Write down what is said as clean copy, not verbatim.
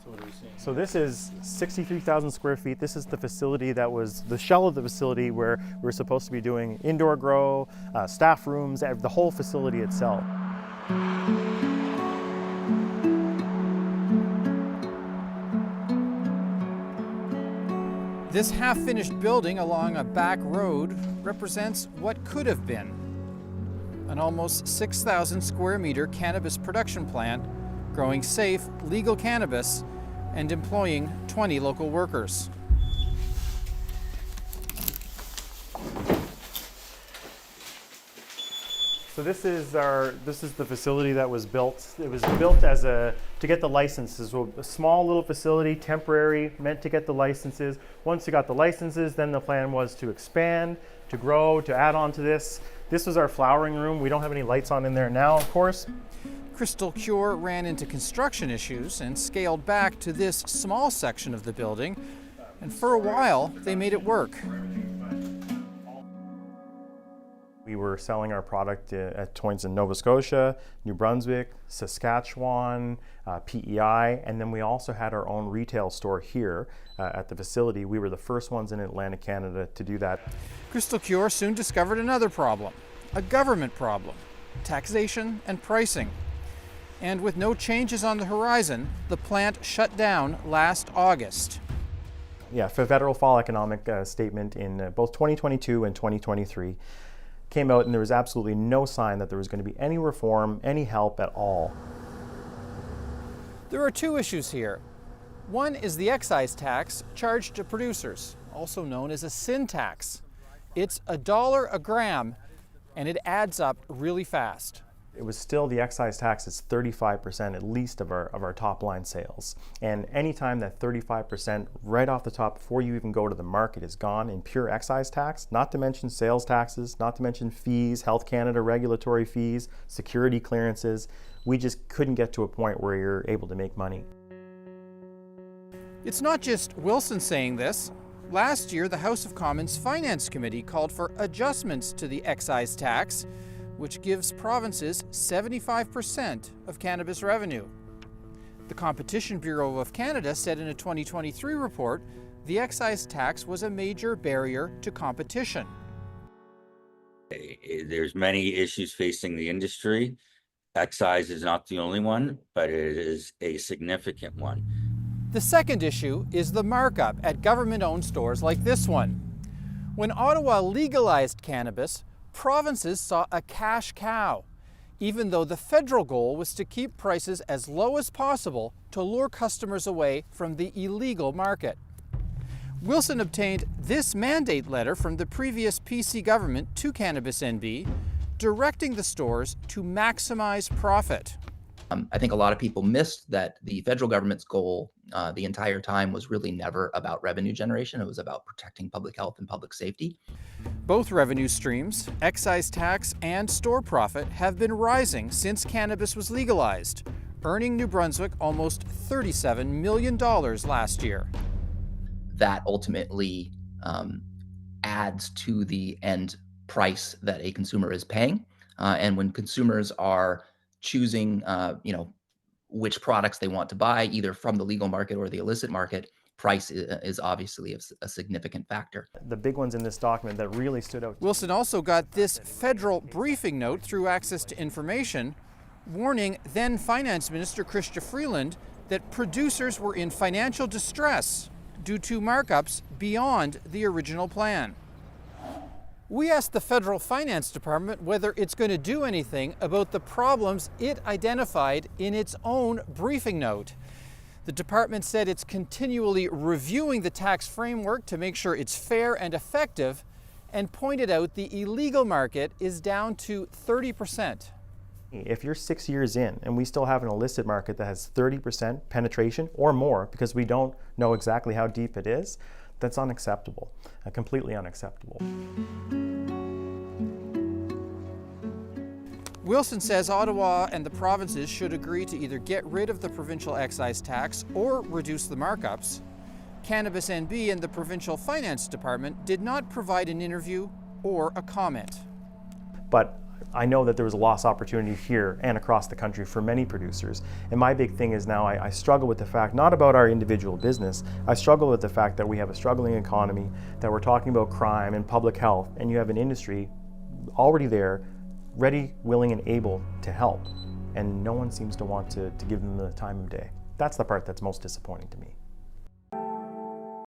So what are we seeing? So this is 63,000 square feet. This is the facility that was the shell of the facility where we're supposed to be doing indoor grow, staff rooms, the whole facility itself. This half-finished building along a back road represents what could have been an almost 6,000 square meter cannabis production plant growing safe, legal cannabis and employing 20 local workers. So this is the facility that was built. It was built to get the licenses. So a small little facility, temporary, meant to get the licenses. Once you got the licenses, then the plan was to expand, to grow, to add on to this. This was our flowering room. We don't have any lights on in there now, of course. Crystal Cure ran into construction issues and scaled back to this small section of the building, and for a while they made it work. We were selling our product at points in Nova Scotia, New Brunswick, Saskatchewan, PEI, and then we also had our own retail store here at the facility. We were the first ones in Atlantic Canada to do that. Crystal Cure soon discovered another problem, a government problem, taxation and pricing. And with no changes on the horizon, the plant shut down last August. Yeah, for federal fall economic statement in both 2022 and 2023 came out, and there was absolutely no sign that there was going to be any reform, any help at all. There are two issues here. One is the excise tax charged to producers, also known as a sin tax. It's $1 a gram, and it adds up really fast. It was still, the excise tax is 35% at least of our top line sales. And anytime that 35% right off the top before you even go to the market is gone in pure excise tax, not to mention sales taxes, not to mention fees, Health Canada regulatory fees, security clearances, we just couldn't get to a point where you're able to make money. It's not just Wilson saying this. Last year, the House of Commons Finance Committee called for adjustments to the excise tax, which gives provinces 75% of cannabis revenue. The Competition Bureau of Canada said in a 2023 report, the excise tax was a major barrier to competition. There's many issues facing the industry. Excise is not the only one, but it is a significant one. The second issue is the markup at government-owned stores like this one. When Ottawa legalized cannabis, provinces saw a cash cow, even though the federal goal was to keep prices as low as possible to lure customers away from the illegal market. Wilson obtained this mandate letter from the previous PC government to Cannabis NB, directing the stores to maximize profit. I think a lot of people missed that the federal government's goal the entire time was really never about revenue generation. It was about protecting public health and public safety. Both revenue streams, excise tax and store profit, have been rising since cannabis was legalized, earning New Brunswick almost $37 million last year. That ultimately adds to the end price that a consumer is paying. And when consumers are choosing, which products they want to buy, either from the legal market or the illicit market, price is obviously a significant factor. The big ones in this document that really stood out. Wilson also got this federal briefing note through Access to Information, warning then Finance Minister Chrystia Freeland that producers were in financial distress due to markups beyond the original plan. We asked the Federal Finance Department whether it's going to do anything about the problems it identified in its own briefing note. The department said it's continually reviewing the tax framework to make sure it's fair and effective, and pointed out the illegal market is down to 30%. If you're 6 years in and we still have an illicit market that has 30% penetration or more, because we don't know exactly how deep it is, that's unacceptable, completely unacceptable. Wilson says Ottawa and the provinces should agree to either get rid of the provincial excise tax or reduce the markups. Cannabis NB and the Provincial Finance Department did not provide an interview or a comment. But I know that there was a lost opportunity here and across the country for many producers. And my big thing is now I struggle with the fact, not about our individual business, I struggle with the fact that we have a struggling economy, that we're talking about crime and public health, and you have an industry already there, ready, willing, and able to help. And no one seems to want to give them the time of day. That's the part that's most disappointing to me.